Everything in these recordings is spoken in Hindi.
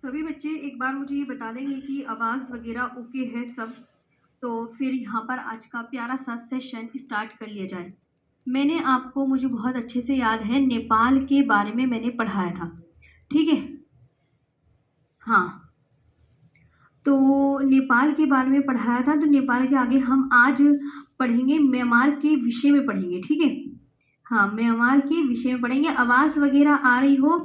सभी बच्चे एक बार मुझे ये बता देंगे कि आवाज़ वगैरह ओके है सब, तो फिर यहाँ पर आज का प्यारा-सा सेशन स्टार्ट कर लिया जाए। मैंने आपको मुझे बहुत अच्छे से याद है नेपाल के बारे में मैंने पढ़ाया था, ठीक है? हाँ, तो नेपाल के बारे में पढ़ाया था, तो नेपाल के आगे हम आज पढ़ेंगे म्यांमार के विषय में पढ़ेंगे, ठीक है? हाँ, म्यांमार के विषय में पढ़ेंगे। आवाज़ वगैरह आ रही हो,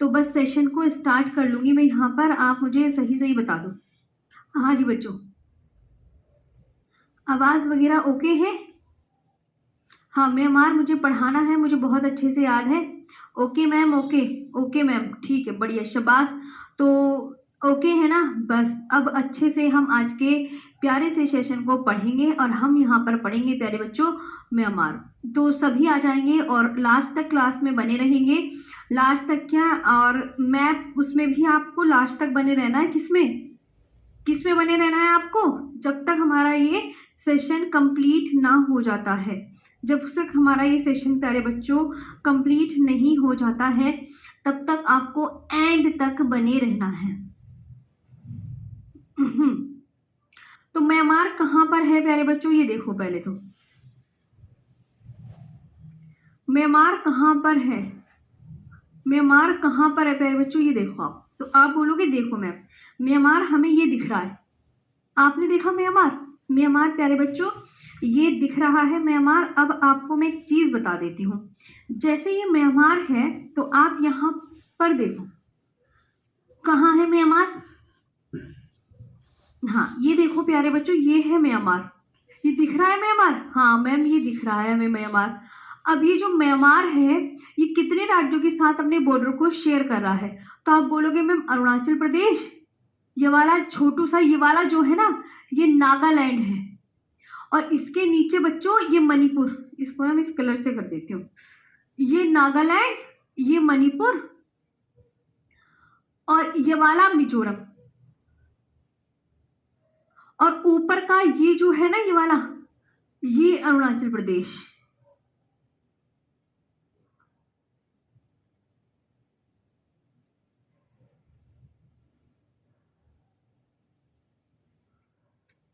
तो बस सेशन को स्टार्ट कर लूँगी मैं यहाँ पर, आप मुझे सही-सही बता दो। हाँ जी बच्चों, आवाज़ वगैरह ओके है? हाँ, म्यांमार मुझे पढ़ाना है, मुझे बहुत अच्छे से याद है। Okay ma'am, okay, okay ma'am, ठीक है, बढ़िया, शाबाश। तो ओके है ना? बस अब अच्छे से हम आज के प्यारे से सेशन को पढ़ेंगे और हम यहाँ पर पढ़ेंगे प्यारे बच्चों म्यांमार। तो सभी आ जाएँगे और लास्ट तक क्लास में बने रहेंगे। लास्ट तक क्या और मैं उसमें भी आपको लास्ट तक बने रहना है, किसमें? किसमें बने रहना है आपको? जब तक हमारा ये सेशन कंप्लीट ना हो जाता है। जब तक हमारा ये सेशन प्यारे बच्चों कंप्लीट नहीं हो जाता है, तब तक आपको एंड तक बने रहना है। तो म्यांमार कहाँ पर है प्यारे बच्चों? ये देखो पहले तो। म्यांमार कहाँ पर है? म्यांमार कहाँ पर है प्यारे बच्चों? ये देखो आप। तो आप बोलोगे देखो मैम, म्यांमार हमें ये दिख रहा है। आपने देखा म्यांमार? म्यांमार प्यारे बच्चों ये दिख रहा है म्यांमार। अब आपको मैं एक चीज बता देती हूँ। जैसे ये म्यांमार है, तो आप यहाँ पर देखो, कहाँ है म्यांमार? हाँ, ये देखो प्यारे बच्चों, ये है म्यांमार। ये दिख रहा है म्यांमार? हाँ मैम, ये दिख रहा है हमें म्यांमार। अब ये जो म्यांमार है, ये कितने राज्यों के साथ अपने बॉर्डर को शेयर कर रहा है? तो आप बोलोगे मैम अरुणाचल प्रदेश, ये वाला छोटू सा ये वाला जो है ना, ये नागालैंड है। और इसके नीचे बच्चों ये मणिपुर, इसको ना मैं इस कलर से कर देती हूँ। ये नागालैंड, ये मणिपुर और ये वाला मिजोरम। और ऊपर का ये जो है ना, ये वाला, ये अरुणाचल प्रदेश।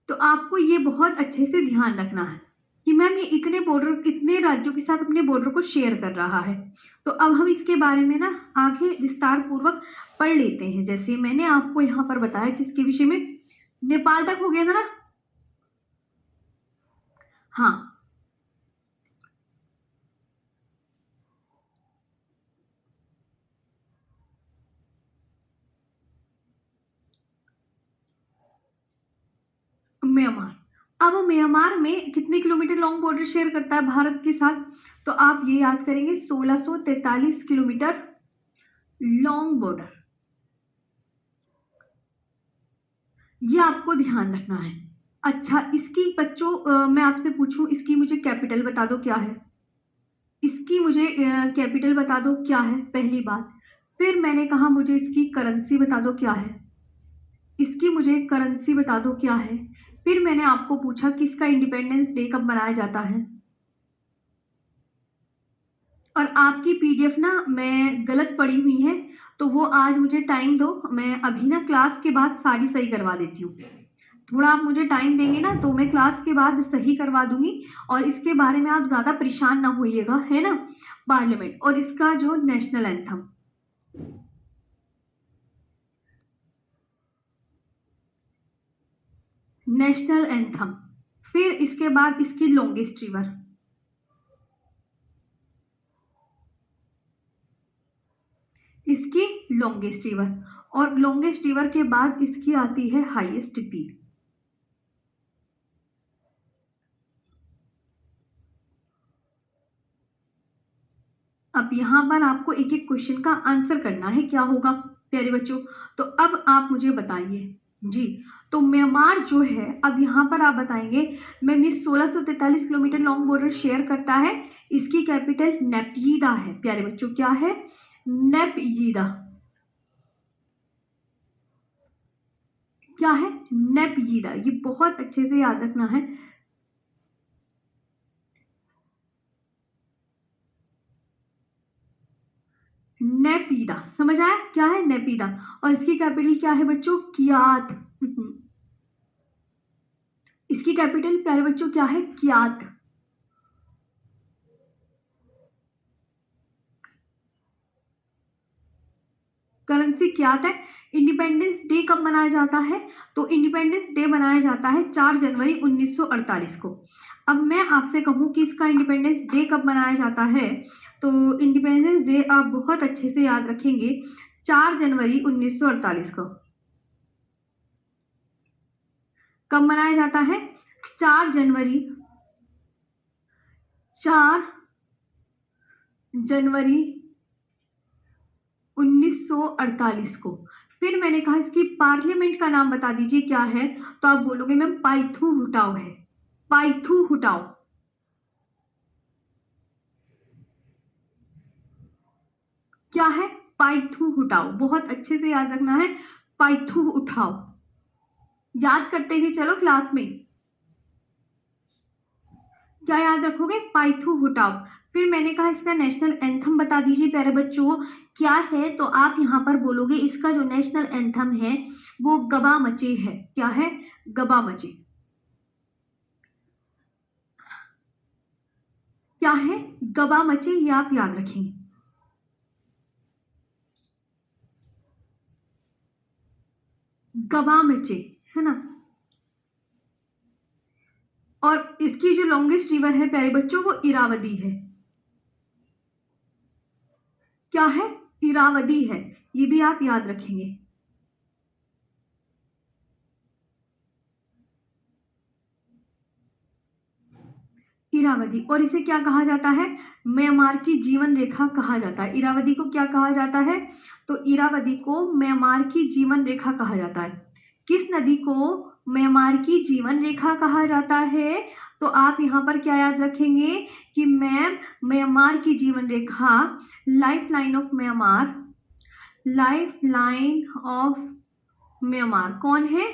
तो आपको ये बहुत अच्छे से ध्यान रखना है कि मैम ये इतने बॉर्डर, कितने राज्यों के साथ अपने बॉर्डर को शेयर कर रहा है। तो अब हम इसके बारे में ना आगे विस्तार पूर्वक पढ़ लेते हैं। जैसे मैंने आपको यहाँ पर बताया किसके विषय में, नेपाल तक हो गया था ना? हाँ, म्यांमार। अब म्यांमार में कितने किलोमीटर लॉन्ग बॉर्डर शेयर करता है भारत के साथ? तो आप ये याद करेंगे 1643 किलोमीटर लॉन्ग बॉर्डर। ये आपको ध्यान रखना है। अच्छा, इसकी बच्चों मैं आपसे पूछूं, इसकी मुझे कैपिटल बता दो क्या है? इसकी मुझे कैपिटल बता दो क्या है, पहली बात। फिर मैंने कहा मुझे इसकी करेंसी बता दो क्या है। इसकी मुझे करेंसी बता दो क्या है। फिर मैंने आपको पूछा कि इसका इंडिपेंडेंस डे कब मनाया जाता है। और आपकी पीडीएफ ना मैं गलत पढ़ी हुई है, तो वो आज मुझे टाइम दो, मैं अभी ना क्लास के बाद सारी सही करवा देती हूँ। थोड़ा आप मुझे टाइम देंगे ना, तो मैं क्लास के बाद सही करवा दूंगी। और इसके बारे में आप ज्यादा परेशान ना होइएगा, है ना? पार्लियामेंट और इसका जो नेशनल एंथम, नेशनल एंथम। फिर इसके बाद इसकी लॉन्गेस्ट रिवर, इसकी लॉन्गेस्ट रिवर। और लॉन्गेस्ट रिवर के बाद इसकी आती है हाईएस्ट पीक। अब यहाँ पर आपको एक एक क्वेश्चन का आंसर करना है, क्या होगा प्यारे बच्चों? तो अब आप मुझे बताइए जी। तो म्यांमार जो है, अब यहाँ पर आप बताएंगे मैम ये 1643 किलोमीटर लॉन्ग बॉर्डर शेयर करता है। इसकी कैपिटल नेप्यीदा है प्यारे बच्चों, क्या है? नेप्यीदा। क्या है? नेप्यीदा। ये बहुत अच्छे से याद रखना है। नेपीदा, समझ आया क्या है नेपीदा। और इसकी कैपिटल क्या है बच्चों, कियात। इसकी कैपिटल प्यारे बच्चों क्या है, कियात। करेंसी कियात है। इंडिपेंडेंस डे कब मनाया जाता है, तो इंडिपेंडेंस डे मनाया जाता है 4 जनवरी 1948 को। अब मैं आपसे कहूं कि इसका इंडिपेंडेंस डे कब मनाया जाता है, तो इंडिपेंडेंस डे आप बहुत अच्छे से याद रखेंगे 4 जनवरी 1948 को। कब मनाया जाता है, 4 जनवरी 1948 को। फिर मैंने कहा इसकी पार्लियामेंट का नाम बता दीजिए क्या है, तो आप बोलोगे मैम पाइथू हुटाओ है, पाइथू हुटाओ। क्या है, पाइथू हुटाओ, बहुत अच्छे से याद रखना है, पाइथू उठाओ। याद करते ही चलो क्लास में, क्या याद रखोगे, पाइथू हुटाओ। फिर मैंने कहा इसका नेशनल एंथम बता दीजिए प्यारे बच्चों क्या है, तो आप यहाँ पर बोलोगे इसका जो नेशनल एंथम है वो गबा मचे है। क्या है, गबा मचे। क्या है, गबा मचे, ये आप याद रखेंगे। गबा मचे है ना। और इसकी जो लॉन्गेस्ट रिवर है प्यारे बच्चों वो इरावदी है। क्या है, इरावदी है, ये भी आप याद रखेंगे। इरावदी। और इसे क्या कहा जाता है, म्यांमार की जीवन रेखा कहा जाता है। इरावदी को क्या कहा जाता है, तो इरावदी को म्यांमार की जीवन रेखा कहा जाता है। किस नदी को म्यांमार की जीवन रेखा कहा जाता है, तो आप यहाँ पर क्या याद रखेंगे कि मैम म्यांमार की जीवन रेखा, life line of Myanmar, life line of Myanmar कौन है,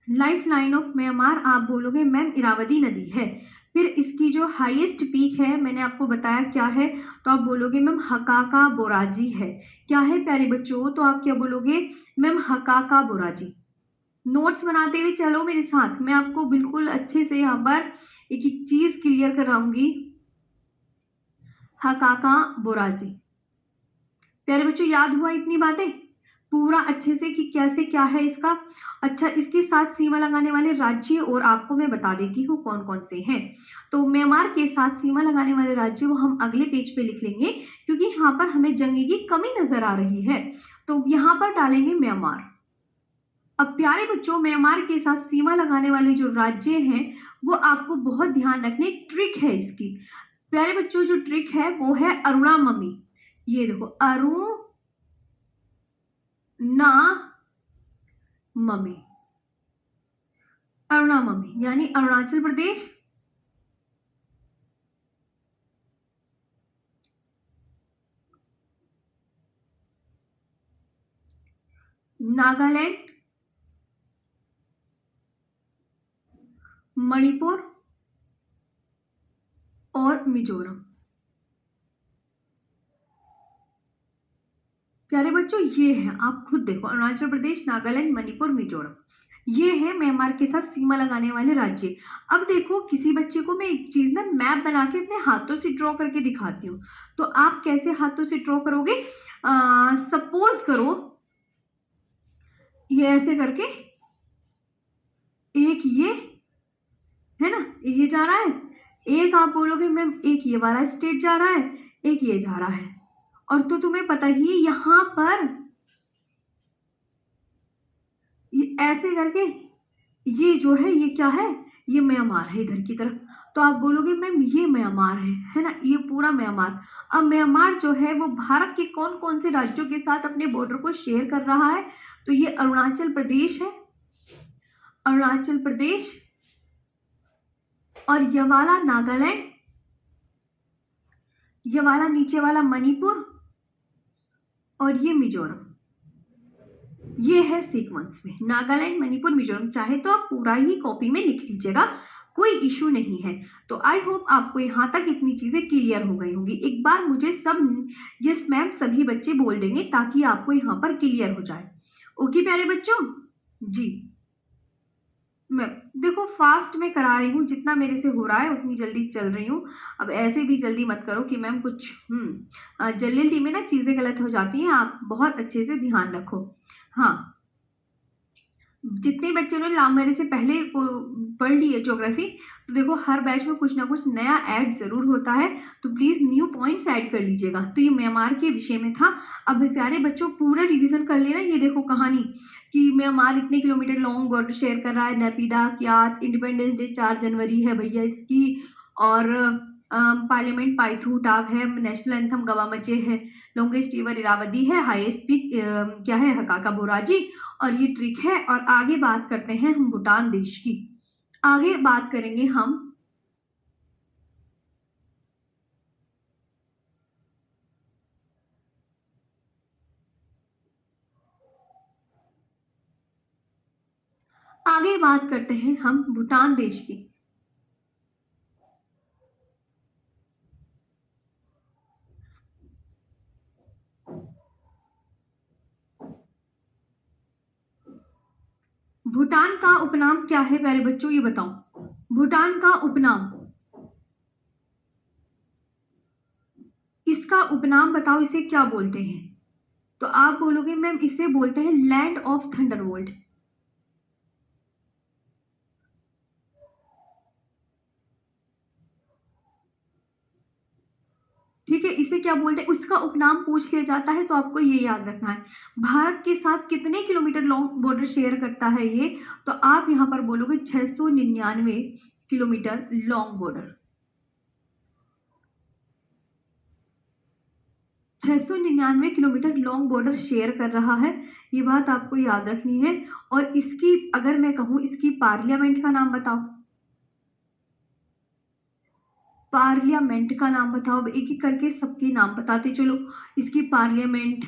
लाइफ लाइन ऑफ म्यांमार आप बोलोगे मैम इरावदी नदी है। फिर इसकी जो हाईएस्ट पीक है मैंने आपको बताया क्या है, तो आप बोलोगे मैम हकाका बोराजी है। क्या है प्यारे बच्चों, तो आप क्या बोलोगे मैम हकाका बोराजी। नोट्स बनाते हुए चलो मेरे साथ, मैं आपको बिल्कुल अच्छे से यहाँ पर एक एक चीज क्लियर कराऊंगी। हकाका बोराजी, प्यारे बच्चों याद हुआ इतनी बातें पूरा अच्छे से कि कैसे क्या है इसका। अच्छा, इसके साथ सीमा लगाने वाले राज्य और आपको मैं बता देती हूँ कौन कौन से हैं। तो म्यांमार के साथ सीमा लगाने वाले राज्य वो हम अगले पेज पे लिख लेंगे, क्योंकि यहाँ पर हमें जंग की कमी नजर आ रही है, तो यहाँ पर डालेंगे म्यांमार। अब प्यारे बच्चों म्यांमार के साथ सीमा लगाने वाले जो राज्य हैं वो आपको बहुत ध्यान रखने, ट्रिक है इसकी प्यारे बच्चों, जो ट्रिक है वो है अरुणाममी। ये देखो अरुणाममी, अरुणाममी यानी अरुणाचल प्रदेश, नागालैंड, मणिपुर और मिजोरम। प्यारे बच्चों ये है, आप खुद देखो अरुणाचल प्रदेश, नागालैंड, मणिपुर, मिजोरम, ये है म्यांमार के साथ सीमा लगाने वाले राज्य। अब देखो किसी बच्चे को मैं एक चीज ना मैप बना के अपने हाथों से ड्रॉ करके दिखाती हूँ, तो आप कैसे हाथों से ड्रॉ करोगे, सपोज करो ये ऐसे करके, एक ये है ना, ये जा रहा है, एक आप बोलोगे मैम एक ये वाला स्टेट जा रहा है, एक ये जा रहा है, और तो तुम्हें पता ही है यहां पर ये ऐसे करके ये जो है ये क्या है, ये म्यांमार है इधर की तरफ, तो आप बोलोगे मैम ये म्यांमार है ना, ये पूरा म्यांमार। अब म्यांमार जो है वो भारत के कौन कौन से राज्यों के साथ अपने बॉर्डर को शेयर कर रहा है, तो ये अरुणाचल प्रदेश है, अरुणाचल प्रदेश, और ये वाला नागालैंड, ये वाला नीचे वाला मणिपुर, और ये मिजोरम। ये है सीक्वेंस में नागालैंड, मणिपुर, मिजोरम। चाहे तो आप पूरा ही कॉपी में लिख लीजिएगा, कोई इशू नहीं है। तो आई होप आपको यहाँ तक इतनी चीज़ें क्लियर हो गई होंगी। एक बार मुझे सब यस मैम सभी बच्चे बोल देंगे ताकि आपको यहाँ पर क्लियर हो जाए। ओके प्यारे बच्चों? जी। मैं देखो फास्ट में करा रही हूँ, जितना मेरे से हो रहा है उतनी जल्दी चल रही हूँ। अब ऐसे भी जल्दी मत करो कि मैम कुछ जल्दी में ना चीज़ें गलत हो जाती हैं, आप बहुत अच्छे से ध्यान रखो। हाँ, जितने बच्चों ने मेरे से पहले पढ़ ली है ज्योग्राफी, तो देखो हर बैच में कुछ ना कुछ नया ऐड ज़रूर होता है, तो प्लीज़ न्यू पॉइंट्स ऐड कर लीजिएगा। तो ये म्यांमार के विषय में था। अब प्यारे बच्चों पूरा रिवीजन कर लेना। ये देखो कहानी कि म्यांमार इतने किलोमीटर लॉन्ग बॉर्डर शेयर कर रहा है, नेपिदा क्यात, इंडिपेंडेंस डे 4 जनवरी है भैया इसकी, और पार्लियामेंट पाइथू टाप है, नेशनल एंथम गवामचे है, लॉन्गेस्ट रिवर इरावदी है, हाईएस्ट पीक क्या है हकाका बोराजी, और ये ट्रिक है। और आगे बात करते हैं हम भूटान देश की। आगे बात करेंगे हम भूटान देश की। भूटान का उपनाम क्या है प्यारे बच्चों, ये बताओ। भूटान का उपनाम, इसका उपनाम बताओ, इसे क्या बोलते हैं? तो आप बोलोगे मैम इसे बोलते हैं लैंड ऑफ थंडरबोल्ट। ठीक है, इसे क्या बोलते हैं, उसका उपनाम पूछ लिया जाता है तो आपको ये याद रखना है। भारत के साथ कितने किलोमीटर लॉन्ग बॉर्डर शेयर करता है ये, तो आप यहाँ पर बोलोगे 699 kilometre long border. 699 kilometre long border share कर रहा है, ये बात आपको याद रखनी है। और इसकी अगर मैं कहूँ इसकी पार्लियामेंट का नाम बताओ, पार्लियामेंट का नाम बताओ। एक एक करके सबके नाम बताते चलो। इसकी पार्लियामेंट,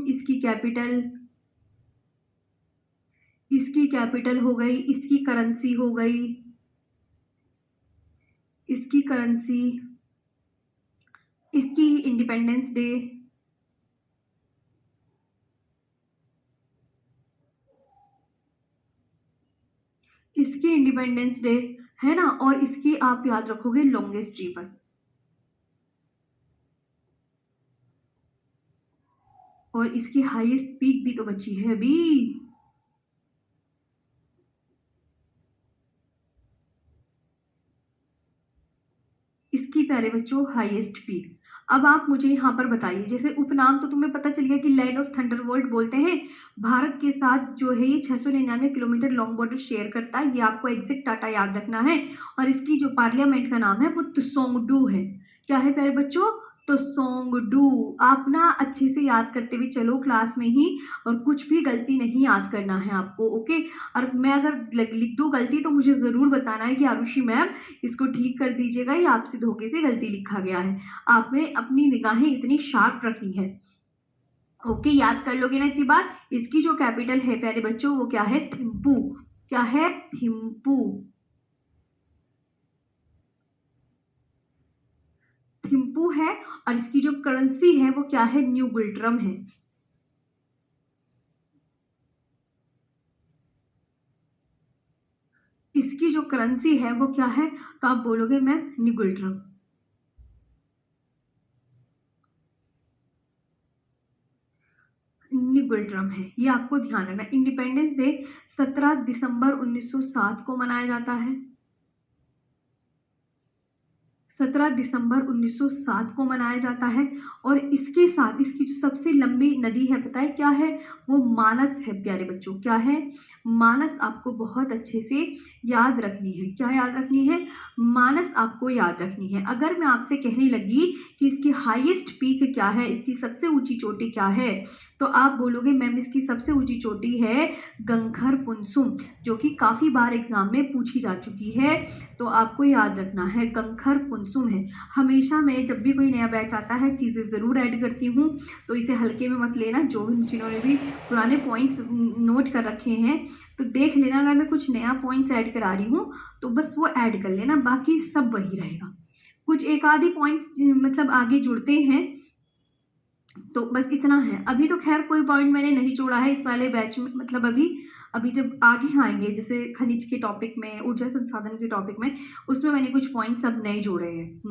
इसकी कैपिटल हो गई, इसकी करेंसी हो गई, इसकी करेंसी, इसकी इंडिपेंडेंस डे, इसकी इंडिपेंडेंस डे है ना, और इसकी आप याद रखोगे लॉन्गेस्ट रिवर, और इसकी हाईएस्ट पीक भी तो बची है अभी। इसकी प्यारे बच्चों हाईएस्ट पीक। अब आप मुझे यहाँ पर बताइए, जैसे उपनाम तो तुम्हें पता चल गया कि लैंड ऑफ थंडरबोल्ट बोलते हैं। भारत के साथ जो है ये 699 किलोमीटर लॉन्ग बॉर्डर शेयर करता है, ये आपको एग्जैक्ट डाटा याद रखना है। और इसकी जो पार्लियामेंट का नाम है वो त्सोंगडू है। क्या है प्यारे बच्चों, त्सोंगडू। आप ना अच्छे से याद करते हुए चलो क्लास में ही, और कुछ भी गलती नहीं याद करना है आपको, ओके। और मैं अगर लिख दूँ गलती तो मुझे ज़रूर बताना है कि आरुषि मैम इसको ठीक कर दीजिएगा, ये आपसे धोखे से गलती लिखा गया है। आपने अपनी निगाहें इतनी शार्प रखनी है, ओके। याद कर लोगे ना इतनी बार। इसकी जो कैपिटल है प्यारे बच्चों वो क्या है, थिम्पू। क्या है, थिम्पू। थिम्पू है। और इसकी जो करेंसी है वो क्या है, न्यू गुल्ट्रम है। इसकी जो करेंसी है वो क्या है, तो आप बोलोगे मैम निगुल्ट्रम। निगुल्ट्रम है, ये आपको ध्यान रखना। इंडिपेंडेंस डे 17 दिसंबर 1907 को मनाया जाता है। 17 दिसंबर 1907 को मनाया जाता है। और इसके साथ इसकी जो सबसे लंबी नदी है पता है क्या है, वो मानस है प्यारे बच्चों। क्या है, मानस। आपको बहुत अच्छे से याद रखनी है। क्या याद रखनी है, मानस आपको याद रखनी है। अगर मैं आपसे कहने लगी कि इसकी हाईएस्ट पीक क्या है, इसकी सबसे ऊंची चोटी क्या है, तो आप बोलोगे मैम इसकी सबसे ऊंची चोटी है गंखर पुनसुम, जो कि काफ़ी बार एग्जाम में पूछी जा चुकी है। तो आपको याद रखना है गंखर पुनसुम। कुसुम है। हमेशा मैं जब भी कोई नया बैच आता है चीज़ें ज़रूर ऐड करती हूँ, तो इसे हल्के में मत लेना। जो जिन्होंने भी पुराने पॉइंट्स नोट कर रखे हैं तो देख लेना, अगर मैं कुछ नया पॉइंट्स ऐड करा रही हूँ तो बस वो ऐड कर लेना, बाकी सब वही रहेगा। कुछ एक आधे पॉइंट्स मतलब आगे जुड़ते हैं, तो बस इतना है। अभी तो खैर कोई पॉइंट मैंने नहीं जोड़ा है इस वाले बैच में, मतलब अभी अभी जब आगे आएंगे जैसे खनिज के टॉपिक में, ऊर्जा संसाधन के टॉपिक में, उसमें मैंने कुछ पॉइंट्स अब नए जोड़े हैं।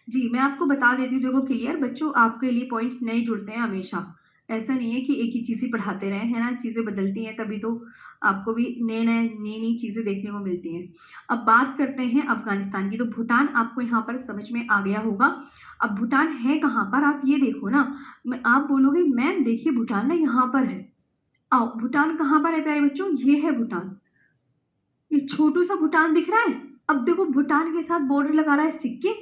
जी मैं आपको बता देती हूँ, देखो क्लियर बच्चों, आपके लिए पॉइंट्स नए जुड़ते हैं हमेशा। ऐसा नहीं है कि एक ही चीज़ ही पढ़ाते रहे, है ना, चीज़ें बदलती हैं तभी तो आपको भी नई नई चीज़ें देखने को मिलती हैं। अब बात करते हैं अफगानिस्तान की। तो भूटान आपको यहाँ पर समझ में आ गया होगा। अब भूटान है कहाँ पर, आप ये देखो ना, आप बोलोगे मैम देखिए भूटान ना यहाँ पर है। आओ, भूटान कहाँ पर है प्यारे बच्चों, ये है भूटान। ये छोटू सा भूटान दिख रहा है। अब देखो भूटान के साथ बॉर्डर लगा रहा है सिक्किम,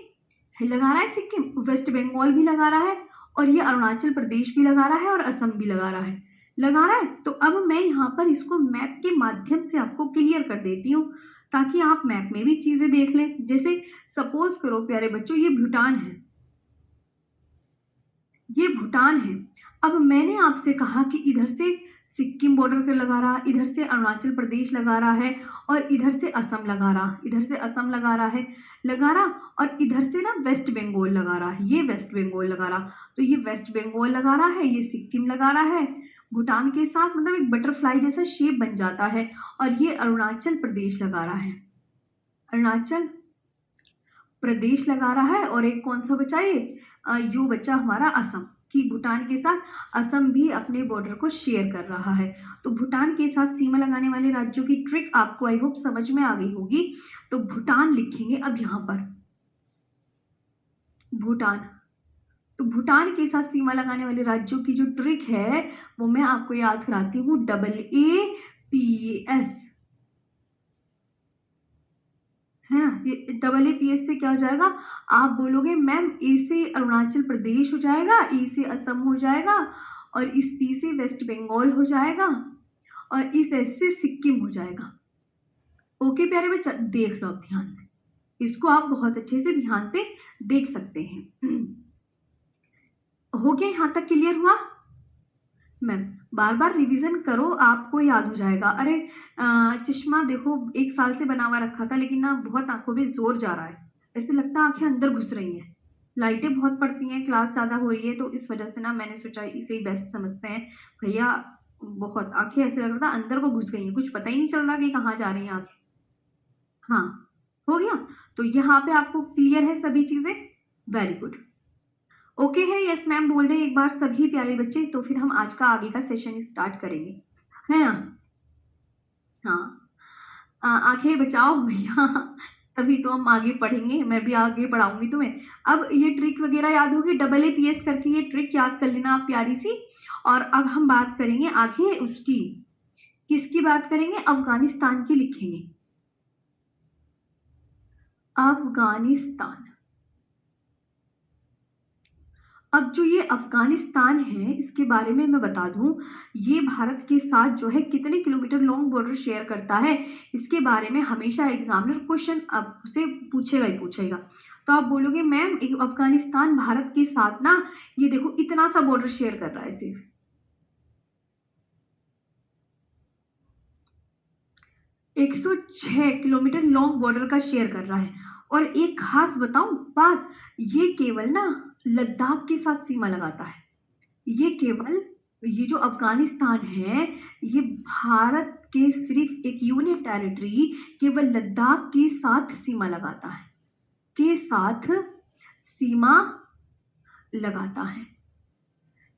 लगा रहा है सिक्किम, वेस्ट बंगाल भी लगा रहा है, और ये अरुणाचल प्रदेश भी लगा रहा है, और असम भी लगा रहा है, लगा रहा है। तो अब मैं यहाँ पर इसको मैप के माध्यम से आपको क्लियर कर देती हूँ, ताकि आप मैप में भी चीजें देख लें। जैसे सपोज करो प्यारे बच्चों, ये भूटान है, ये भूटान है। अब मैंने आपसे कहा कि इधर से सिक्किम बॉर्डर पर लगा रहा, इधर से अरुणाचल प्रदेश लगा रहा है, और इधर से असम लगा रहा, इधर से असम लगा रहा है, लगा रहा, और इधर से ना वेस्ट बंगाल लगा रहा है, ये वेस्ट बंगाल लगा रहा। तो ये वेस्ट बंगाल लगा रहा है, ये सिक्किम लगा रहा है भूटान के साथ, मतलब एक बटरफ्लाई जैसा शेप बन जाता है। और ये अरुणाचल प्रदेश लगा रहा है, अरुणाचल प्रदेश लगा रहा है। और एक कौन सा बचा, ये यो बचा हमारा असम, कि भूटान के साथ असम भी अपने बॉर्डर को शेयर कर रहा है। तो भूटान के साथ सीमा लगाने वाले राज्यों की ट्रिक आपको आई होप समझ में आ गई होगी। तो भूटान लिखेंगे अब यहाँ पर, भूटान। तो भूटान के साथ सीमा लगाने वाले राज्यों की जो ट्रिक है वो मैं आपको याद कराती हूँ, AAPS, है ना। ये AAPS से क्या हो जाएगा, आप बोलोगे मैम ए से अरुणाचल प्रदेश हो जाएगा, ई से असम हो जाएगा, और इस पी से वेस्ट बंगाल हो जाएगा, और इस एस से सिक्किम हो जाएगा। ओके प्यारे बच्चा, देख लो आप ध्यान से, इसको आप बहुत अच्छे से ध्यान से देख सकते हैं। हो गया, यहाँ तक क्लियर हुआ मैम? बार बार रिवीजन करो, आपको याद हो जाएगा। अरे चश्मा देखो 1 साल से बना हुआ रखा था, लेकिन ना बहुत आंखों में जोर जा रहा है, ऐसे लगता है आंखें अंदर घुस रही हैं। लाइटें बहुत पड़ती हैं, क्लास ज़्यादा हो रही है, तो इस वजह से ना मैंने सोचा इसे ही बेस्ट समझते हैं भैया। बहुत आंखें ऐसे लग रहा था अंदर को घुस गई हैं, कुछ पता ही नहीं चल रहा कि कहाँ जा रही हैं आंखें। हाँ हो गया, तो यहाँ पे आपको क्लियर है सभी चीजें, वेरी गुड। ओके है, यस मैम बोल रहे एक बार सभी प्यारे बच्चे, तो फिर हम आज का आगे का सेशन स्टार्ट करेंगे, है ना। हाँ, आंखें बचाओ भैया, तभी तो हम आगे पढ़ेंगे, मैं भी आगे पढ़ाऊंगी तुम्हें। अब ये ट्रिक वगैरह याद होगी, AAPS करके ये ट्रिक याद कर लेना आप प्यारी सी। और अब हम बात करेंगे आगे उसकी, किसकी बात करेंगे, अफगानिस्तान की लिखेंगे, अफगानिस्तान। अब जो ये अफगानिस्तान है इसके बारे में मैं बता दूं, ये भारत के साथ जो है कितने किलोमीटर लॉन्ग बॉर्डर शेयर करता है, इसके बारे में हमेशा एग्जामिनर क्वेश्चन आपसे पूछेगा ही पूछेगा। तो आप बोलोगे मैम अफगानिस्तान भारत के साथ ना, ये देखो इतना सा बॉर्डर शेयर कर रहा है, सिर्फ 106 किलोमीटर लॉन्ग बॉर्डर का शेयर कर रहा है। और एक खास बताऊं बात, ये केवल ना लद्दाख के साथ सीमा लगाता है, ये केवल, ये जो अफगानिस्तान है ये भारत के सिर्फ एक यूनियन टेरिटरी केवल लद्दाख के साथ सीमा लगाता है, के साथ सीमा लगाता है।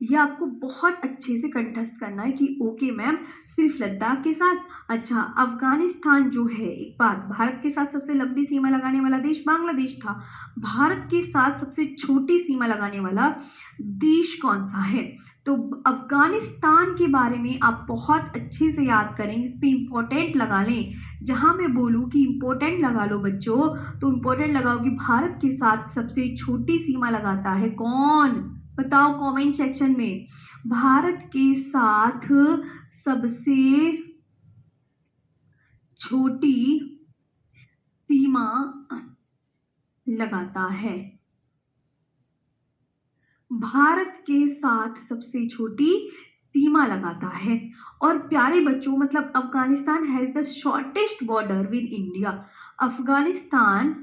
ये आपको बहुत अच्छे से कंठस्थ करना है कि ओके मैम सिर्फ लद्दाख के साथ। अच्छा, अफगानिस्तान जो है, एक बात, भारत के साथ सबसे लंबी सीमा लगाने वाला देश बांग्लादेश था, भारत के साथ सबसे छोटी सीमा लगाने वाला देश कौन सा है? तो अफगानिस्तान के बारे में आप बहुत अच्छे से याद करें, इस पे इंपॉर्टेंट लगा लें। जहां मैं बोलूं कि इंपॉर्टेंट लगा लो बच्चों, तो इंपॉर्टेंट लगाओ कि भारत के साथ सबसे छोटी सीमा लगाता है कौन, बताओ कमेंट सेक्शन में। भारत के साथ सबसे छोटी सीमा लगाता है। भारत के साथ सबसे छोटी सीमा लगाता है। और प्यारे बच्चों, मतलब Afghanistan has the shortest border with India. Afghanistan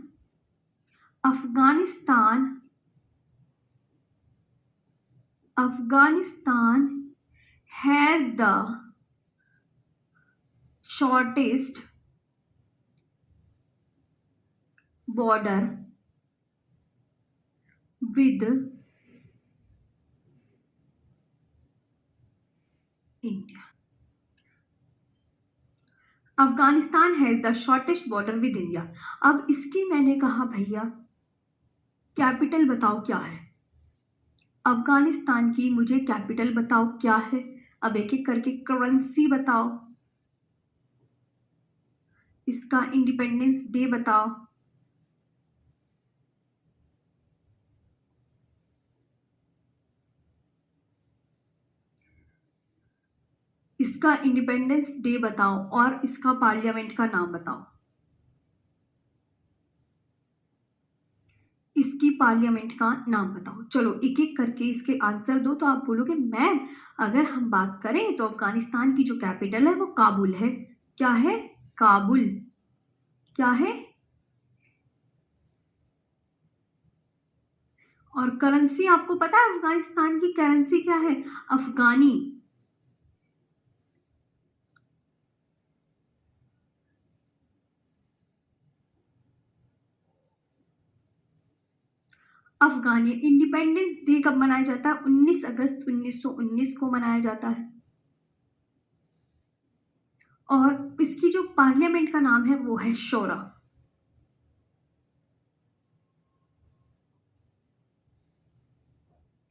Afghanistan Afghanistan has the shortest border with India. Afghanistan has the shortest border with India. अब इसकी मैंने कहा भैया कैपिटल बताओ क्या है। अफगानिस्तान की मुझे कैपिटल बताओ क्या है। अब एक एक करके करेंसी बताओ, इसका इंडिपेंडेंस डे बताओ, इसका इंडिपेंडेंस डे बताओ, और इसका पार्लियामेंट का नाम बताओ। इसकी पार्लियामेंट का नाम बताओ। चलो एक एक करके इसके आंसर दो, तो आप बोलोगे मैम अगर हम बात करें तो अफगानिस्तान की जो कैपिटल है वो काबुल है। क्या है? काबुल। क्या है? और करेंसी आपको पता है अफगानिस्तान की करेंसी क्या है? अफगानी। अफगानी। इंडिपेंडेंस डे कब मनाया जाता है? 19 अगस्त 1919 को मनाया जाता है। और इसकी जो पार्लियामेंट का नाम है वो है शोरा।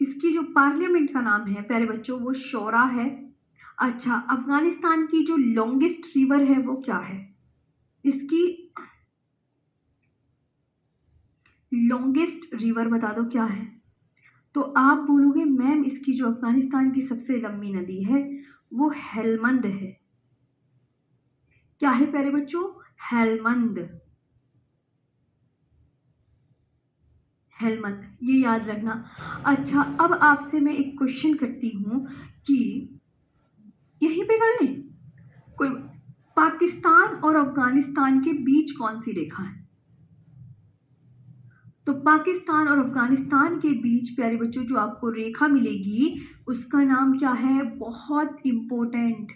इसकी जो पार्लियामेंट का नाम है प्यारे बच्चों वो शोरा है। अच्छा, अफगानिस्तान की जो लॉन्गेस्ट रिवर है वो क्या है? इसकी लॉन्गेस्ट रिवर बता दो क्या है। तो आप बोलोगे मैम इसकी जो अफगानिस्तान की सबसे लंबी नदी है वो हेलमंद है। क्या है प्यारे बच्चों? हेलमंद। हेलमंद, ये याद रखना। अच्छा, अब आपसे मैं एक क्वेश्चन करती हूँ कि यहीं पे कर लें कोई, पाकिस्तान और अफगानिस्तान के बीच कौन सी रेखा है? तो पाकिस्तान और अफगानिस्तान के बीच प्यारे बच्चों जो आपको रेखा मिलेगी उसका नाम क्या है? बहुत इंपॉर्टेंट,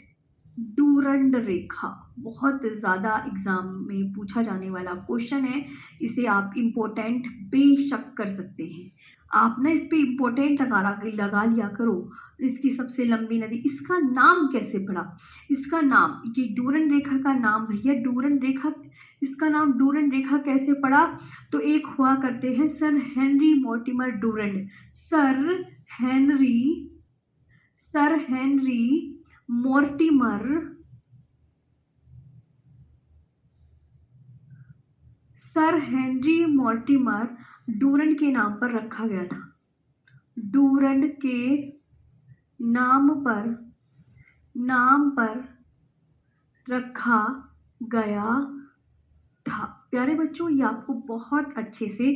डूरंड रेखा। बहुत ज़्यादा एग्जाम में पूछा जाने वाला क्वेश्चन है। इसे आप इम्पोर्टेंट बेशक कर सकते हैं। आप ना इस पे इम्पोर्टेंट लगा लिया करो। इसकी सबसे लंबी नदी, इसका नाम कैसे पड़ा? इसका नाम, ये डूरंड रेखा का नाम भैया डूरंड रेखा, इसका नाम डूरंड रेखा कैसे पड़ा? तो एक हुआ करते हैं sir Henry Mortimer Durand. Henry sir Henry Mortimer sir Henry Mortimer Durand के नाम पर रखा गया था। डूरंड के नाम पर रखा गया था। प्यारे बच्चों ये आपको बहुत अच्छे से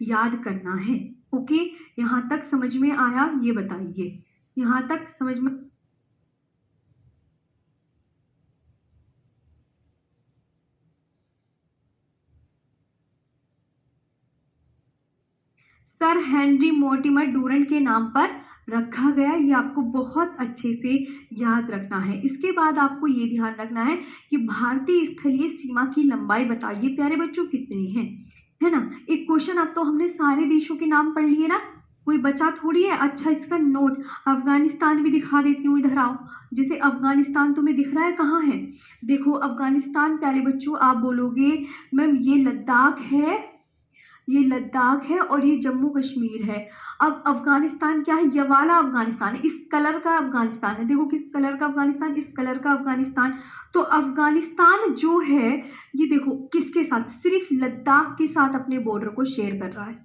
याद करना है। ओके, यहाँ तक समझ में आया? ये बताइए, यहाँ तक समझ में? सर हेनरी मोर्टिमर डूरंड के नाम पर रखा गया। ये आपको बहुत अच्छे से याद रखना है। इसके बाद आपको ये ध्यान रखना है कि भारतीय स्थलीय सीमा की लंबाई बताइए प्यारे बच्चों कितनी है ना। एक क्वेश्चन, अब तो हमने सारे देशों के नाम पढ़ लिए ना, कोई बचा थोड़ी है। अच्छा, इसका नोट अफगानिस्तान भी दिखा देती हूँ, इधर आओ। जैसे अफगानिस्तान तुम्हें दिख रहा है कहाँ है? देखो अफगानिस्तान प्यारे बच्चों, आप बोलोगे मैम ये लद्दाख है, ये लद्दाख है और ये जम्मू कश्मीर है। अब अफगानिस्तान क्या है? ये वाला अफगानिस्तान है, इस कलर का अफगानिस्तान है। देखो किस कलर का अफगानिस्तान, इस कलर का अफगानिस्तान। तो अफगानिस्तान जो है ये देखो किसके साथ, सिर्फ लद्दाख के साथ अपने बॉर्डर को शेयर कर रहा है।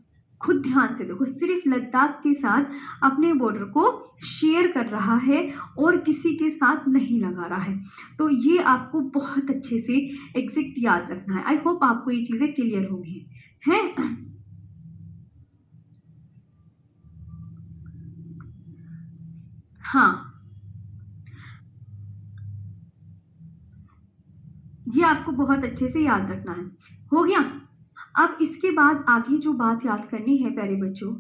खुद ध्यान से देखो, सिर्फ लद्दाख के साथ अपने बॉर्डर को शेयर कर रहा है और किसी के साथ नहीं लगा रहा है। तो ये आपको बहुत अच्छे से एग्जैक्ट याद रखना है। आई होप आपको ये चीज़ें क्लियर होंगी हैं। हाँ, ये आपको बहुत अच्छे से याद रखना है। हो गया? अब इसके बाद आगे जो बात याद करनी है प्यारे बच्चों,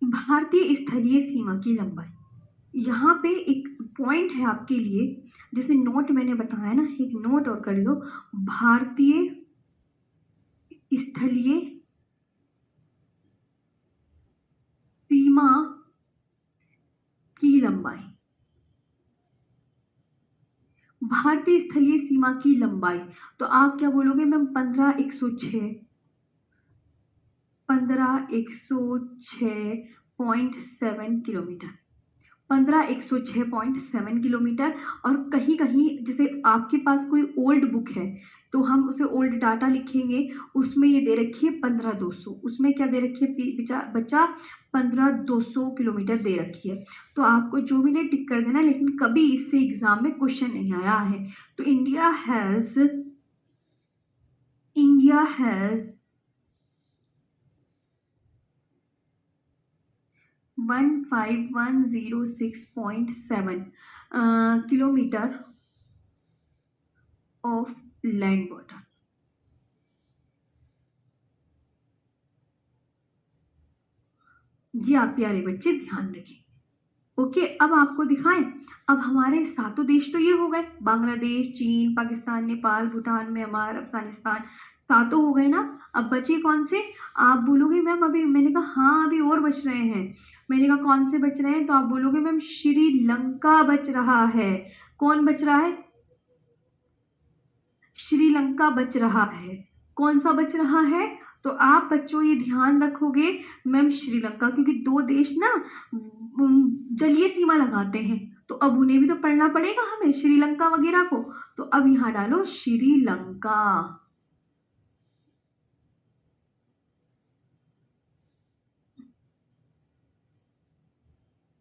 भारतीय स्थलीय सीमा की लंबाई। यहाँ पे एक पॉइंट है आपके लिए, जैसे नोट मैंने बताया ना, एक नोट और कर लो। भारतीय स्थलीय सीमा की लंबाई। भारतीय स्थलीय सीमा की लंबाई, तो आप क्या बोलोगे मैम? 15,106, 15,106.7 kilometre, 15,106.7 kilometre. और कहीं कहीं जैसे आपके पास कोई ओल्ड बुक है तो हम उसे ओल्ड डाटा लिखेंगे, उसमें ये दे रखी है 15,200, उसमें क्या दे रखी है बच्चा? 15,200 किलोमीटर दे रखी है। तो आपको जो मिले टिक कर देना, लेकिन कभी इससे एग्जाम में क्वेश्चन नहीं आया है। तो India has 15,106.7 kilometre of land water. जी आप प्यारे बच्चे ध्यान रखें। ओके, अब आपको दिखाएं। अब हमारे सातों देश तो ये हो गए, बांग्लादेश, चीन, पाकिस्तान, नेपाल, भूटान, म्यांमार, अफगानिस्तान, सातों हो गए ना। अब बचे कौन से? आप बोलोगे मैम अभी, मैंने कहा हाँ अभी और बच रहे हैं। मैंने कहा कौन से बच रहे हैं? तो आप बोलोगे मैम श्रीलंका बच रहा है। कौन बच रहा है? श्रीलंका बच रहा है। कौन सा बच रहा है? तो आप बच्चों ये ध्यान रखोगे मैम श्रीलंका, क्योंकि दो देश ना जलीय सीमा लगाते हैं, तो अब उन्हें भी तो पढ़ना पड़ेगा हमें, श्रीलंका वगैरह को। तो अब यहाँ डालो श्रीलंका।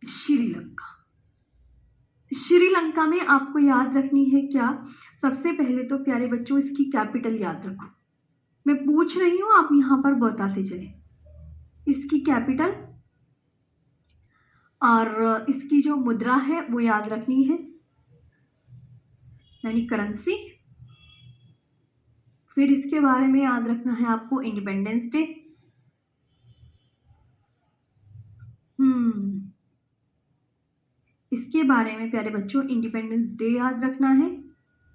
श्रीलंका। श्रीलंका में आपको याद रखनी है क्या? सबसे पहले तो प्यारे बच्चों इसकी कैपिटल याद रखो। मैं पूछ रही हूँ, आप यहाँ पर बताते चले। इसकी कैपिटल और इसकी जो मुद्रा है वो याद रखनी है, यानी करेंसी। फिर इसके बारे में याद रखना है आपको इंडिपेंडेंस डे। इसके बारे में प्यारे बच्चों इंडिपेंडेंस डे याद रखना है।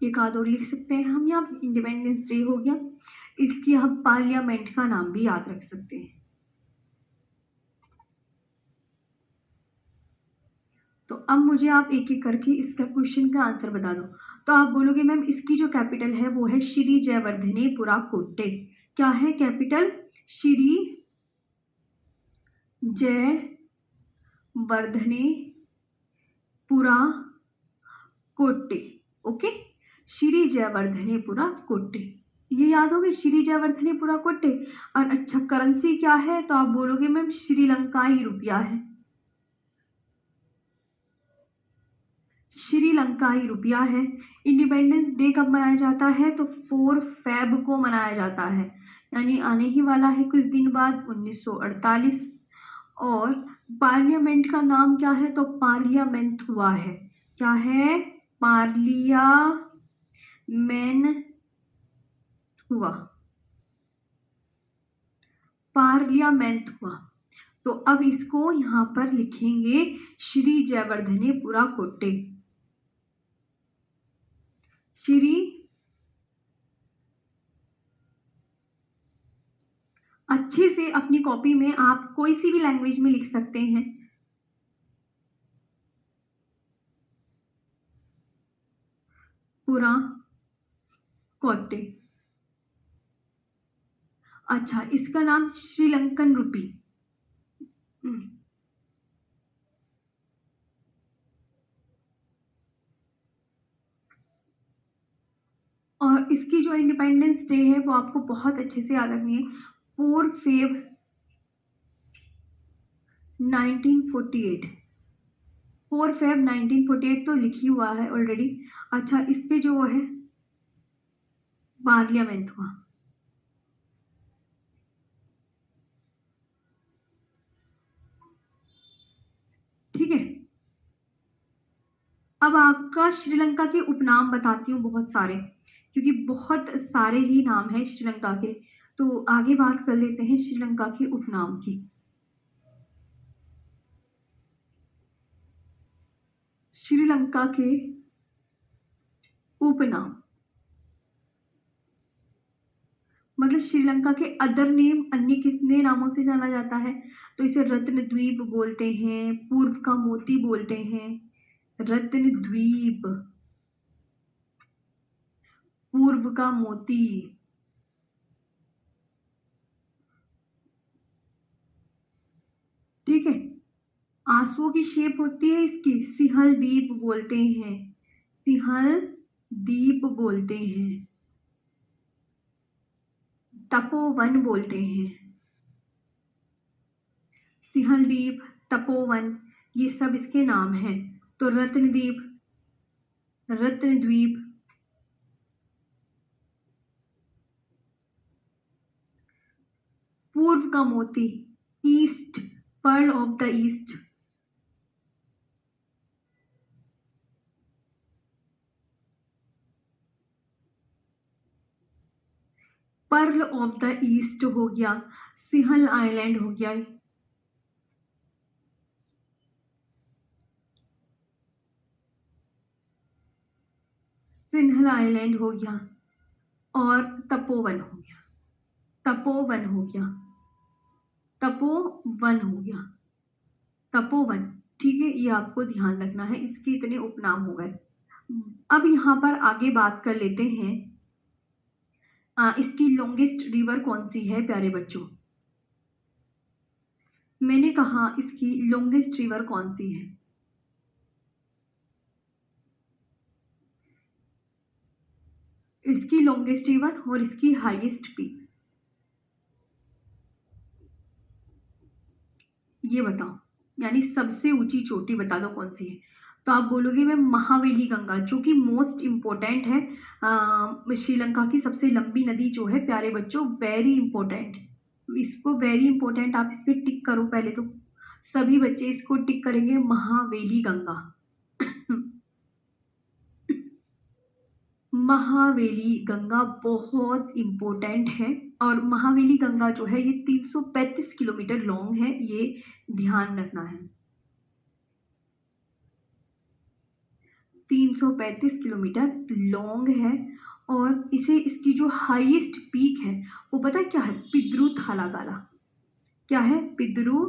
एक आध और लिख सकते हैं हम यहाँ, इंडिपेंडेंस डे हो गया। इसकी हम पार्लियामेंट का नाम भी याद रख सकते हैं। तो अब मुझे आप एक एक करके इसका क्वेश्चन का आंसर बता दो। तो आप बोलोगे मैम इसकी जो कैपिटल है वो है श्री जयवर्धनेपुरा कोट्टे। क्या है कैपिटल? श्री जयवर्धनेपुरा कोट्टे। ओके, श्री जयवर्धनेपुरा कोट्टे, ये याद होगी श्री जयवर्धनेपुरा कोट्टे। और अच्छा करेंसी क्या है? तो आप बोलोगे मैम श्रीलंकाई रुपया है। श्रीलंकाई रुपया है। इंडिपेंडेंस डे कब मनाया जाता है? तो 4 फेब को मनाया जाता है, यानी आने ही वाला है कुछ दिन बाद, 1948। और पार्लियामेंट का नाम क्या है? तो पार्लियामेंट हुआ है। क्या है? पार्लियामेंट हुआ, पार्लियामेंट हुआ। तो अब इसको यहाँ पर लिखेंगे श्री जयवर्धनेपुरा कोट्टे। श्री, अच्छे से अपनी कॉपी में आप कोई सी भी लैंग्वेज में लिख सकते हैं। पूरा कोट्टे। अच्छा, इसका नाम श्रीलंकन रुपी। और इसकी जो इंडिपेंडेंस डे है वो आपको बहुत अच्छे से याद रखनी है, 4 फेब 1948। 4 फेब 1948 तो लिखी हुआ है ऑलरेडी। अच्छा, इस पे जो है पार्लियामेंट हुआ। ठीक है, अब आपका श्रीलंका के उपनाम बताती हूँ बहुत सारे, क्योंकि बहुत सारे ही नाम हैं श्रीलंका के। तो आगे बात कर लेते हैं श्रीलंका के उपनाम की। श्रीलंका के उपनाम मतलब श्रीलंका के अदर नेम, अन्य कितने नामों से जाना जाता है? तो इसे रत्न द्वीप बोलते हैं, पूर्व का मोती बोलते हैं, रत्न द्वीप, पूर्व का मोती। ठीक है, आंसुओं की शेप होती है इसकी, सिंहल द्वीप बोलते हैं, सिंहल द्वीप बोलते हैं, तपोवन बोलते हैं, सिंहल द्वीप, तपोवन, ये सब इसके नाम हैं। तो रत्नद्वीप, रत्नद्वीप, पूर्व का मोती, east, pearl of the east, pearl of the east हो गया, सिंहल आइलैंड हो गया, सिंहल आइलैंड हो गया, और तपोवन हो गया, तपोवन हो गया, तपोवन हो गया, तपोवन। ठीक है, ये आपको ध्यान रखना है, इसके इतने उपनाम हो गए। अब यहाँ पर आगे बात कर लेते हैं, इसकी लॉन्गेस्ट रिवर कौन सी है प्यारे बच्चों? मैंने कहा इसकी लॉन्गेस्ट रिवर कौन सी है? इसकी लॉन्गेस्ट रिवर और इसकी हाईएस्ट पीक, ये बताओ, यानी सबसे ऊंची चोटी बता दो कौन सी है। तो आप बोलोगे मैं महावेली गंगा, जो कि मोस्ट इंपॉर्टेंट है, श्रीलंका की सबसे लंबी नदी जो है प्यारे बच्चों, वेरी इंपॉर्टेंट, इसको वेरी इंपॉर्टेंट आप इस पे टिक करो। पहले तो सभी बच्चे इसको टिक करेंगे, महावेली गंगा। महावेली गंगा बहुत इंपॉर्टेंट है, और महावेली गंगा जो है ये 335 किलोमीटर लॉन्ग है, ये ध्यान रखना है। 335 किलोमीटर लॉन्ग है, और इसे इसकी जो हाईएस्ट पीक है वो पता है क्या है? पिद्रू थालागाला। क्या है? पिद्रू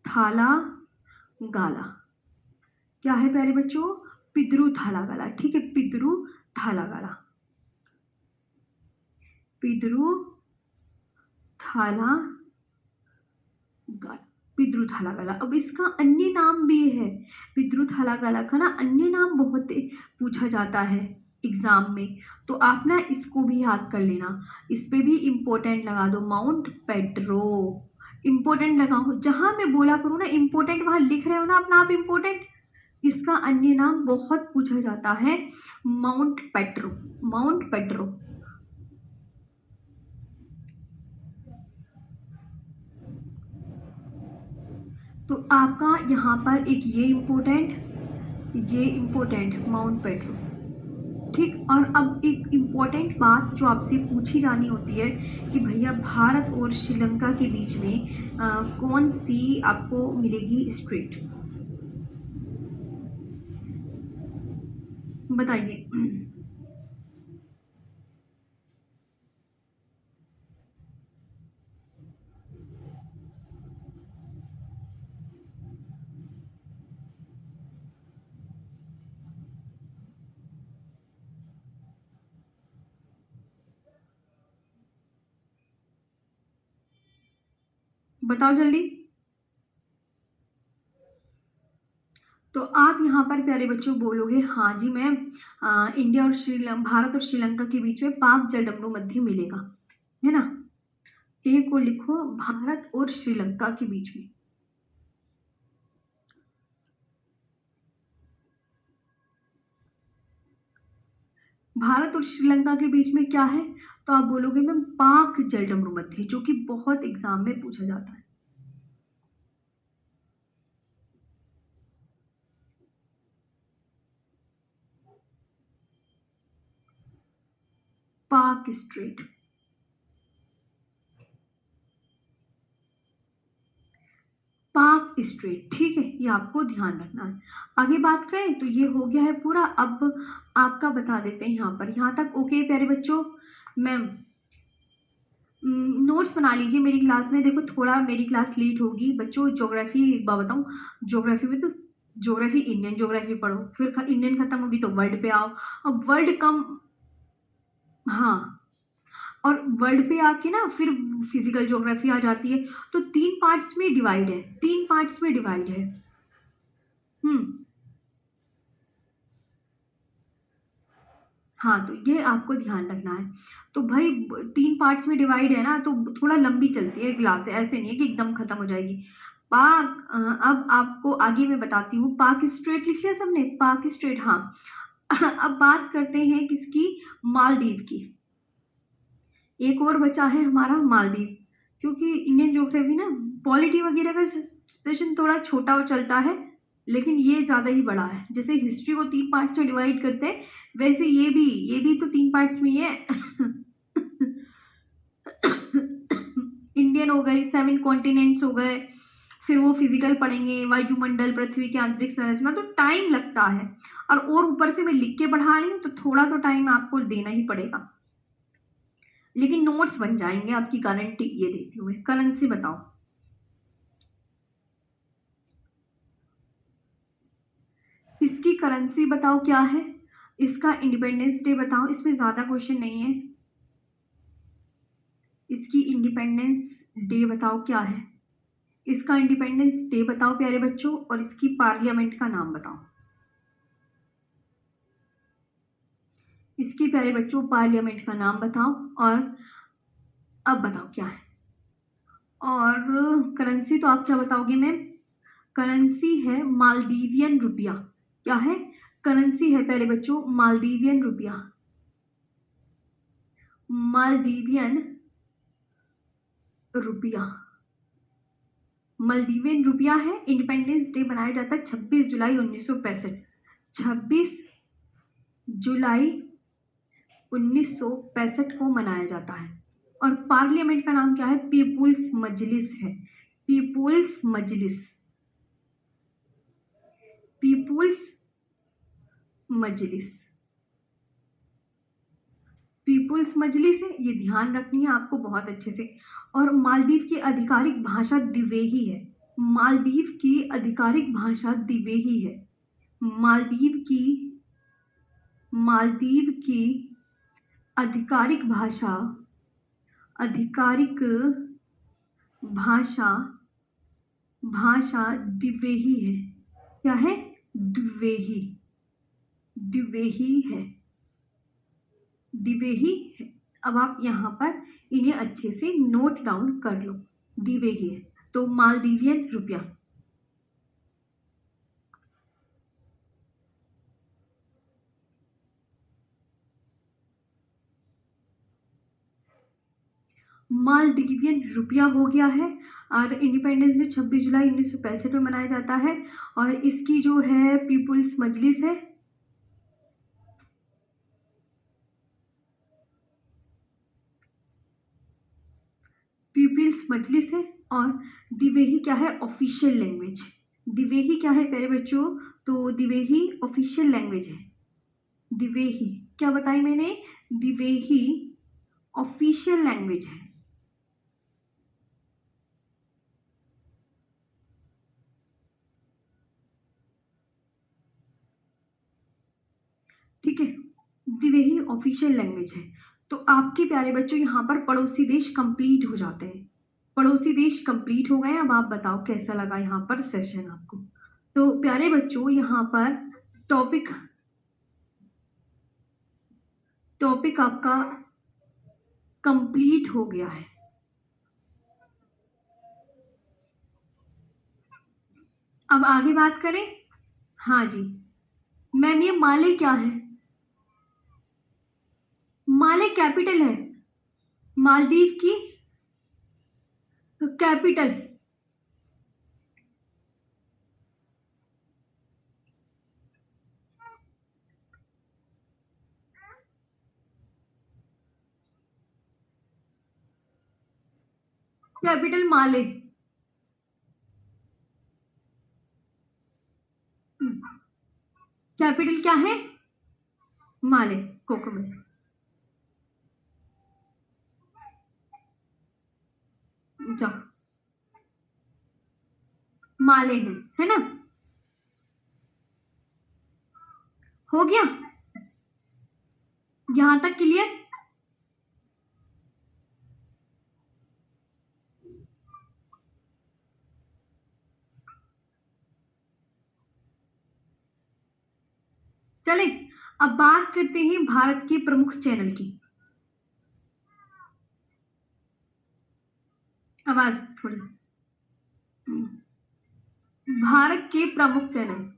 थालागाला। क्या है प्यारे बच्चों? पिद्रू थालागाला। ठीक है, पिद्रू थालागाला, पिद्रू थालागाला, पिद्रू थालागाला। अब इसका अन्य नाम भी है, पिद्रू थालागाला का ना अन्य नाम बहुत पूछा जाता है एग्जाम में, तो आप ना इसको भी याद कर लेना, इस पे भी इम्पोर्टेंट लगा दो, माउंट पेड्रो। इम्पोर्टेंट लगाओ, जहां मैं बोला करूँ ना इम्पोर्टेंट, वहां लिख रहे हो ना अपना आप इम्पोर्टेंट। इसका अन्य नाम बहुत पूछा जाता है, माउंट पेड्रो, माउंट पेड्रो। तो आपका यहाँ पर एक ये इम्पोर्टेंट माउंट पेड्रो। ठीक, और अब एक इम्पोर्टेंट बात जो आपसे पूछी जानी होती है कि भैया भारत और श्रीलंका के बीच में कौन सी आपको मिलेगी स्ट्रेट, बताइए। बताओ जल्दी। तो आप यहाँ पर प्यारे बच्चों बोलोगे हाँ जी मैम, इंडिया और श्रीलंका, भारत और श्रीलंका के बीच में पाक जलडमरू मध्य मिलेगा, है ना। ए को लिखो, भारत और श्रीलंका के बीच में। भारत और श्रीलंका के बीच में क्या है? तो आप बोलोगे मैम पाक जलडमरू मध्य, जो कि बहुत एग्जाम में पूछा जाता है। पाक स्ट्रेट, पाक स्ट्रेट, ठीक है, ये आपको ध्यान रखना है। आगे बात करें तो ये हो गया है पूरा। अब आपका बता देते हैं यहाँ पर, यहाँ तक ओके प्यारे बच्चों। मैम नोट्स बना लीजिए मेरी क्लास में। देखो थोड़ा मेरी क्लास लेट होगी बच्चों। ज्योग्राफी एक बार बताऊँ, ज्योग्राफी में तो ज्योग्राफी इंडियन ज्योग्राफी पढ़ो, फिर इंडियन खत्म होगी तो वर्ल्ड पे आओ। अब वर्ल्ड कम, हाँ, और वर्ल्ड पे आके ना फिर फिजिकल ज्योग्राफी आ जाती है। तो 3 पार्ट्स में डिवाइड है, 3 पार्ट्स में डिवाइड है। हाँ, तो ये आपको ध्यान रखना है। तो भाई 3 पार्ट्स में डिवाइड है ना, तो थोड़ा लंबी चलती है क्लास, ऐसे नहीं है कि एकदम खत्म हो जाएगी। अब आपको आगे मैं बताती हूँ। पाक स्ट्रेट लिख लिया सबने, पाक स्ट्रेट, हाँ। अब बात करते हैं किसकी, मालदीव की। एक और बचा है हमारा मालदीव, क्योंकि इंडियन ज्योग्राफी ना पॉलिटी वगैरह का सेशन थोड़ा छोटा और चलता है, लेकिन ये ज़्यादा ही बड़ा है। जैसे हिस्ट्री को 3 पार्ट्स में डिवाइड करते हैं, वैसे ये भी तो 3 पार्ट्स में ही है। इंडियन हो गई, 7 कॉन्टिनेंट्स हो गए, फिर वो फिजिकल पढ़ेंगे, वायुमंडल, पृथ्वी की आंतरिक संरचना, तो टाइम लगता है। और ऊपर से मैं लिख के पढ़ा रही हूँ, तो थोड़ा तो टाइम आपको देना ही पड़ेगा, लेकिन नोट्स बन जाएंगे, आपकी गारंटी ये देती हूँ मैं। करेंसी बताओ, इसकी करेंसी बताओ क्या है, इसका इंडिपेंडेंस डे बताओ। इसमें ज्यादा क्वेश्चन नहीं है। इसकी इंडिपेंडेंस डे बताओ क्या है, इसका इंडिपेंडेंस डे बताओ प्यारे बच्चों, और इसकी पार्लियामेंट का नाम बताओ। इसकी प्यारे बच्चों पार्लियामेंट का नाम बताओ, और अब बताओ क्या है। और करेंसी तो आप क्या बताओगे मैम, करेंसी है मालदीवियन रुपया। क्या है, करेंसी है प्यारे बच्चों मालदीवियन रुपया, मालदीवियन रुपया, मालदीवियन रुपया है। इंडिपेंडेंस डे मनाया जाता है 26 जुलाई 1965, 26 जुलाई 1965 को मनाया जाता है। और पार्लियामेंट का नाम क्या है, पीपुल्स मजलिस है, पीपुल्स मजलिस, पीपुल्स मजलिस, पीपुल्स मजलिस है, ये ध्यान रखनी है आपको बहुत अच्छे से। और मालदीव की आधिकारिक भाषा दिवेही है, मालदीव की आधिकारिक भाषा दिवेही है। मालदीव की, मालदीव की आधिकारिक भाषा, आधिकारिक भाषा, भाषा दिवेही है। क्या है, दिवेही, दिवेही है, दिवेही है। अब आप यहाँ पर इन्हें अच्छे से नोट डाउन कर लो, दिवेही है। तो मालदीवियन रुपया, मालदीवियन रुपया हो गया है। और इंडिपेंडेंस डे 26 जुलाई 1965 में मनाया जाता है। और इसकी जो है पीपुल्स मजलिस है, पीपल्स मजलिस है। और दिवेही क्या है, ऑफिशियल लैंग्वेज। दिवेही क्या है प्यारे बच्चों, तो दिवेही ऑफिशियल लैंग्वेज है। दिवेही क्या बताई मैंने, दिवेही ऑफिशियल लैंग्वेज है। ठीक है, द्विवेही ऑफिशियल लैंग्वेज है। तो आपके प्यारे बच्चों यहाँ पर पड़ोसी देश कंप्लीट हो जाते हैं, पड़ोसी देश कंप्लीट हो गए। अब आप बताओ कैसा लगा यहाँ पर सेशन आपको। तो प्यारे बच्चों यहाँ पर टॉपिक, टॉपिक आपका कंप्लीट हो गया है। अब आगे बात करें, हाँ जी मैम, ये माले क्या है, माले कैपिटल है, मालदीव की कैपिटल। कैपिटल माले। कैपिटल क्या है? माले, कोकोमिल। जाओ, माले है ना? हो गया यहां तक क्लियर? चले, अब बात करते हैं भारत के प्रमुख चैनल की। आवाज थोड़ी। भारत के प्रमुख चैनल।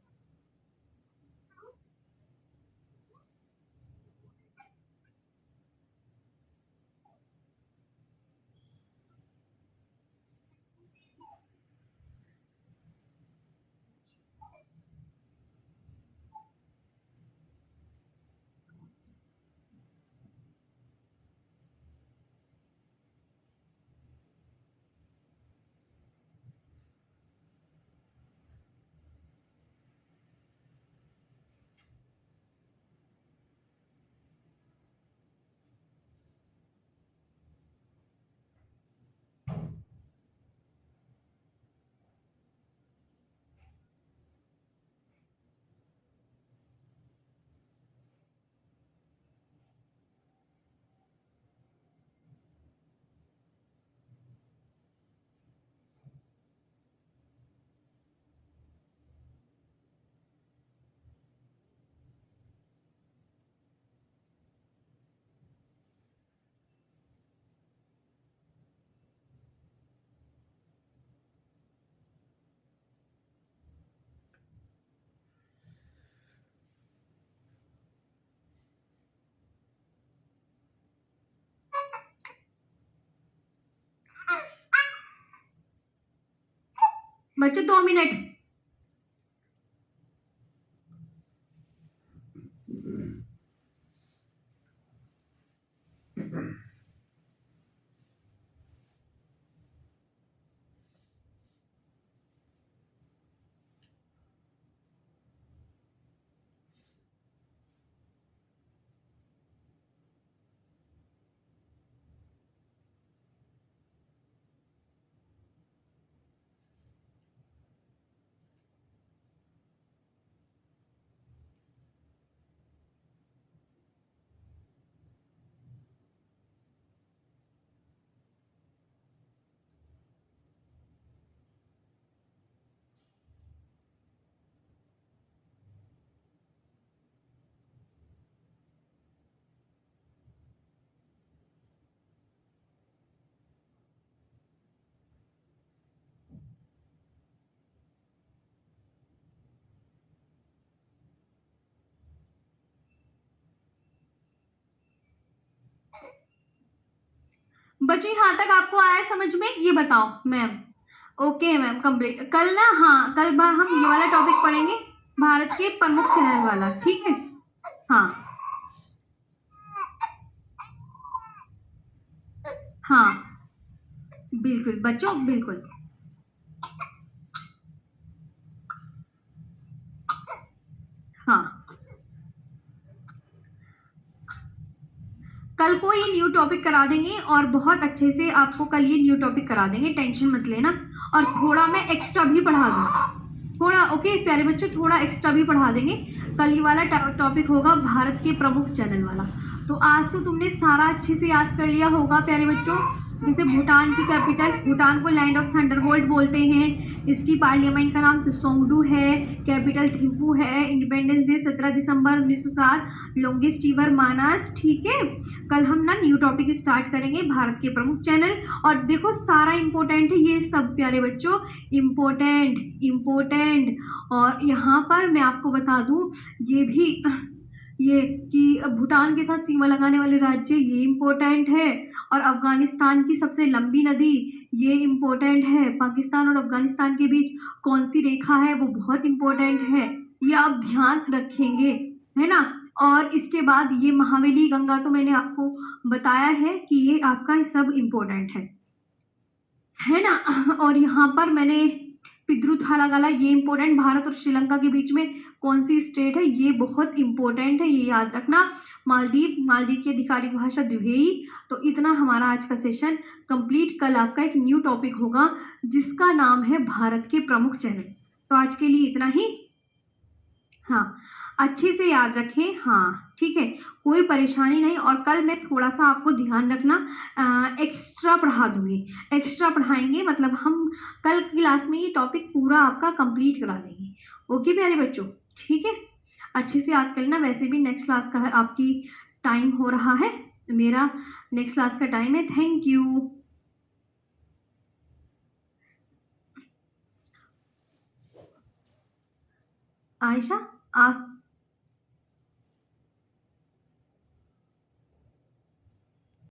बच्चों 2 मिनट। बच्चों यहां तक आपको आया समझ में? ये बताओ मैम। Okay ma'am, complete. कल ना, हाँ कल बार हम ये वाला टॉपिक पढ़ेंगे, भारत के प्रमुख चैनल वाला, ठीक है? हाँ हाँ बिल्कुल बच्चों, बिल्कुल। हाँ, कल को ये न्यू टॉपिक करा देंगे और बहुत अच्छे से आपको कल ये न्यू टॉपिक करा देंगे, टेंशन मत लेना। और थोड़ा मैं एक्स्ट्रा भी पढ़ा दूंगी, थोड़ा। ओके प्यारे बच्चों, थोड़ा एक्स्ट्रा भी पढ़ा देंगे। कल ये वाला टॉपिक होगा भारत के प्रमुख चैनल वाला। तो आज तो तुमने सारा अच्छे से याद कर लिया होगा प्यारे बच्चों। जैसे भूटान की कैपिटल, भूटान को लैंड ऑफ थंडरबोल्ट बोलते हैं। इसकी पार्लियामेंट का नाम त्सोंगडू है। कैपिटल थिम्पू है। इंडिपेंडेंस डे 17 दिसंबर 1907। लॉन्गेस्ट रिवर मानस, ठीक है? कल हम ना न्यू टॉपिक स्टार्ट करेंगे, भारत के प्रमुख चैनल। और देखो सारा इंपॉर्टेंट है ये सब प्यारे बच्चों, इंपॉर्टेंट इंपॉर्टेंट। और यहाँ पर मैं आपको बता दूं, ये भी, ये कि भूटान के साथ सीमा लगाने वाले राज्य, ये इम्पोर्टेंट है। और अफगानिस्तान की सबसे लंबी नदी, ये इम्पोर्टेंट है। पाकिस्तान और अफगानिस्तान के बीच कौन सी रेखा है, वो बहुत इम्पोर्टेंट है। ये आप ध्यान रखेंगे, है ना? और इसके बाद ये महावेली गंगा तो मैंने आपको बताया है कि ये आपका सब इम्पोर्टेंट है। है ना। और यहाँ पर मैंने पिद्रु थालागाला, ये इंपॉर्टेंट, भारत और श्रीलंका के बीच में कौन सी स्टेट है, ये बहुत इंपॉर्टेंट है, ये याद रखना। मालदीव, मालदीव की आधिकारिक भाषा द्विवेई। तो इतना हमारा आज का सेशन कंप्लीट। कल आपका एक न्यू टॉपिक होगा जिसका नाम है भारत के प्रमुख चैनल। तो आज के लिए इतना ही। हाँ, अच्छे से याद रखें। हाँ ठीक है, कोई परेशानी नहीं। और कल मैं थोड़ा सा आपको ध्यान रखना, एक्स्ट्रा पढ़ा दूंगी। एक्स्ट्रा पढ़ाएंगे मतलब हम कल की क्लास में ये टॉपिक पूरा आपका कंप्लीट करा देंगे। ओके प्यारे बच्चों, ठीक है, अच्छे से याद करना। वैसे भी नेक्स्ट क्लास का है आपकी टाइम हो रहा है, मेरा नेक्स्ट क्लास का टाइम है। Thank you. आयशा, आप